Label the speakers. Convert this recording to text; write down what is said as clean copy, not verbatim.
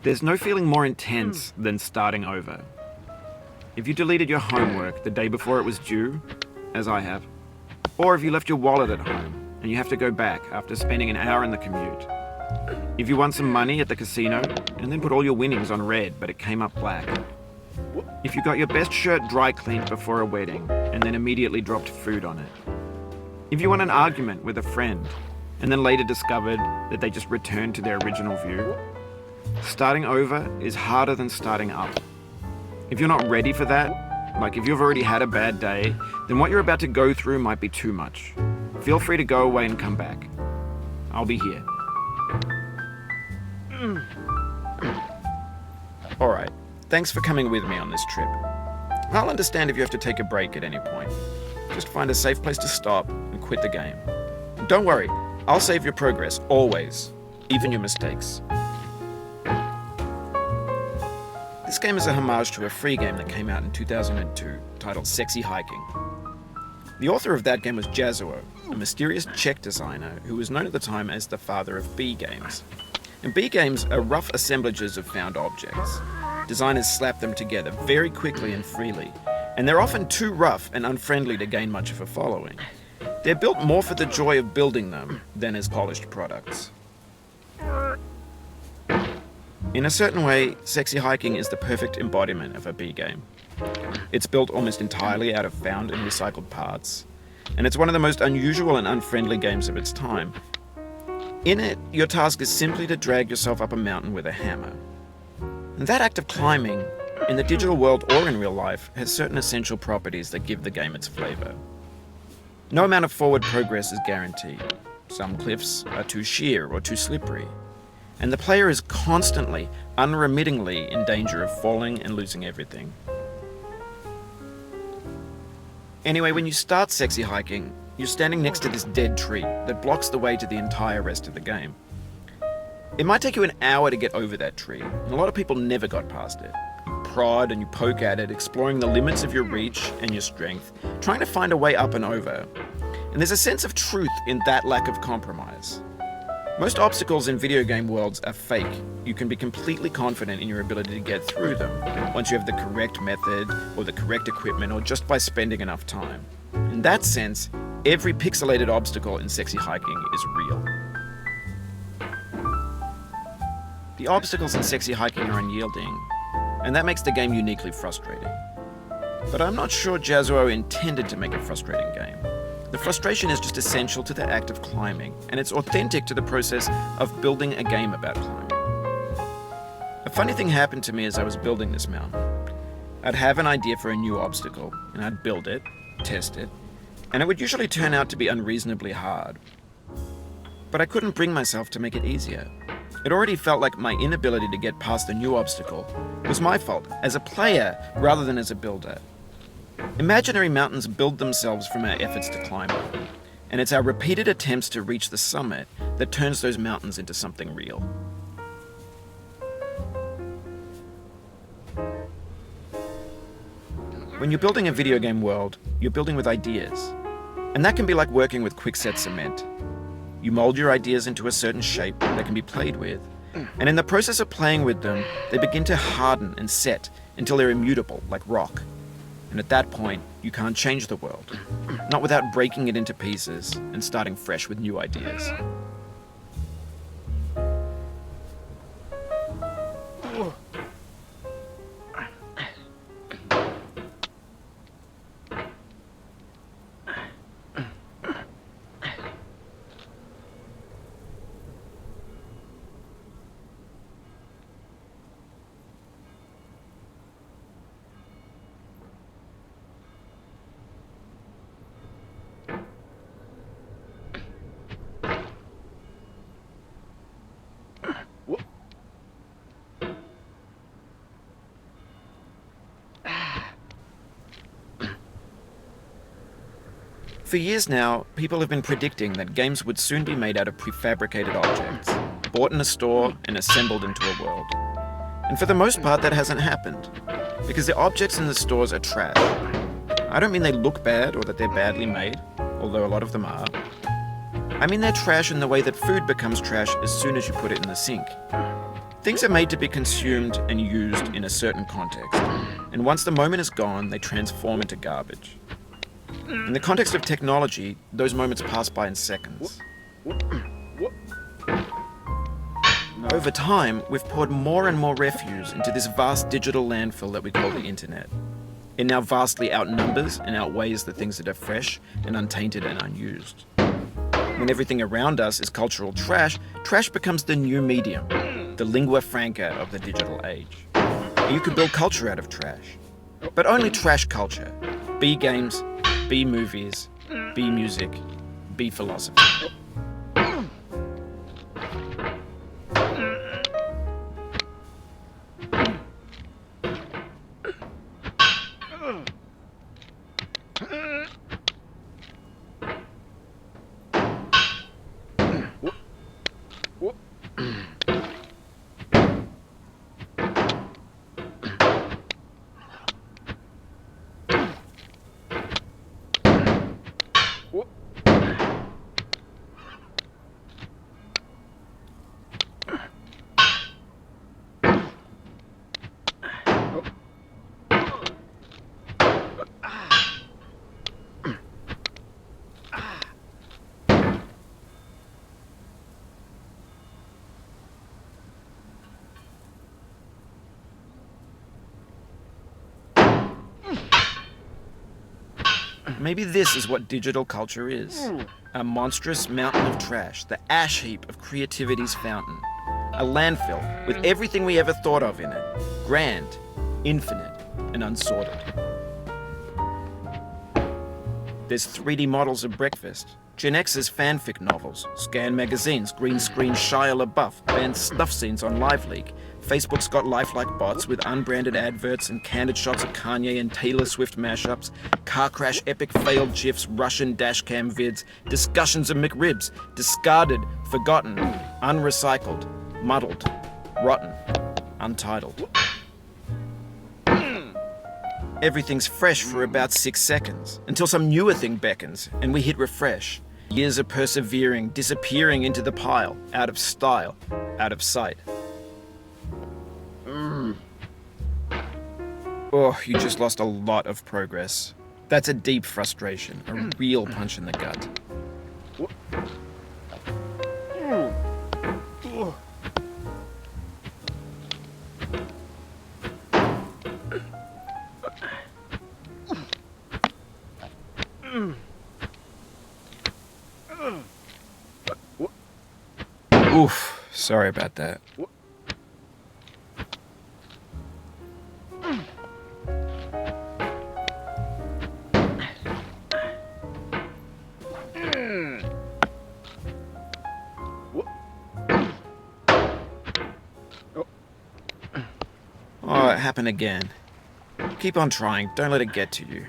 Speaker 1: There's no feeling more intense than starting over. If you deleted your homework the day before it was due, as I have, or if you left your wallet at home and you have to go back after spending an hour in the commute. If you won some money at the casino and then put all your winnings on red but it came up black. If you got your best shirt dry cleaned before a wedding and then immediately dropped food on it. If you won an argument with a friend and then later discovered that they just returned to their original view. Starting over is harder than starting up. If you're not ready for that, like if you've already had a bad day, then what you're about to go through might be too much. Feel free to go away and come back. I'll be here. Alright, thanks for coming with me on this trip. I'll understand if you have to take a break at any point. Just find a safe place to stop and quit the game. And don't worry, I'll save your progress, always, even your mistakes. This game is a homage to a free game that came out in 2002 titled Sexy Hiking. The author of that game was Jazzuo, a mysterious Czech designer who was known at the time as the father of B games. And B games are rough assemblages of found objects. Designers slap them together very quickly and freely, and they're often too rough and unfriendly to gain much of a following. They're built more for the joy of building them than as polished products. In a certain way, Sexy Hiking is the perfect embodiment of a B game. It's built almost entirely out of found and recycled parts, and it's one of the most unusual and unfriendly games of its time. In it, your task is simply to drag yourself up a mountain with a hammer. And that act of climbing, in the digital world or in real life, has certain essential properties that give the game its flavor. No amount of forward progress is guaranteed. Some cliffs are too sheer or too slippery. And the player is constantly, unremittingly in danger of falling and losing everything. Anyway, when you start Sexy Hiking, you're standing next to this dead tree that blocks the way to the entire rest of the game. It might take you an hour to get over that tree, and a lot of people never got past it. You prod and you poke at it, exploring the limits of your reach and your strength, trying to find a way up and over. And there's a sense of truth in that lack of compromise. Most obstacles in video game worlds are fake. You can be completely confident in your ability to get through them once you have the correct method or the correct equipment or just by spending enough time. In that sense, every pixelated obstacle in Sexy Hiking is real. The obstacles in Sexy Hiking are unyielding, and that makes the game uniquely frustrating. But I'm not sure Jazzuo intended to make a frustrating game. The frustration is just essential to the act of climbing, and it's authentic to the process of building a game about climbing. A funny thing happened to me as I was building this mountain. I'd have an idea for a new obstacle, and I'd build it, test it, and it would usually turn out to be unreasonably hard. But I couldn't bring myself to make it easier. It already felt like my inability to get past the new obstacle was my fault as a player rather than as a builder. Imaginary mountains build themselves from our efforts to climb them, and it's our repeated attempts to reach the summit that turns those mountains into something real. When you're building a video game world, you're building with ideas, and that can be like working with quickset cement. You mold your ideas into a certain shape that can be played with, and in the process of playing with them, they begin to harden and set until they're immutable, like rock. And at that point, you can't change the world, not without breaking it into pieces and starting fresh with new ideas. For years now, people have been predicting that games would soon be made out of prefabricated objects, bought in a store and assembled into a world. And for the most part, that hasn't happened, because the objects in the stores are trash. I don't mean they look bad or that they're badly made, although a lot of them are. I mean they're trash in the way that food becomes trash as soon as you put it in the sink. Things are made to be consumed and used in a certain context, and once the moment is gone, they transform into garbage. In the context of technology, those moments pass by in seconds. Over time, we've poured more and more refuse into this vast digital landfill that we call the internet. It now vastly outnumbers and outweighs the things that are fresh and untainted and unused. When everything around us is cultural trash, trash becomes the new medium, the lingua franca of the digital age. You can build culture out of trash, but only trash culture. Be games, be movies, be music, be philosophy. Maybe this is what digital culture is. A monstrous mountain of trash, the ash heap of creativity's fountain. A landfill with everything we ever thought of in it. Grand, infinite, and unsorted. There's 3D models of breakfast, Gen X's fanfic novels, scan magazines, green screen Shia LaBeouf, banned snuff scenes on LiveLeak. Facebook's got lifelike bots with unbranded adverts and candid shots of Kanye and Taylor Swift mashups, car crash epic failed GIFs, Russian dashcam vids, discussions of McRibs, discarded, forgotten, unrecycled, muddled, rotten, untitled. Everything's fresh for about 6 seconds, until some newer thing beckons, and we hit refresh. Years of persevering, disappearing into the pile, out of style, out of sight. Oh, you just lost a lot of progress. That's a deep frustration, a real punch in the gut. Oof, sorry about that. Oh, it happened again. Keep on trying, don't let it get to you.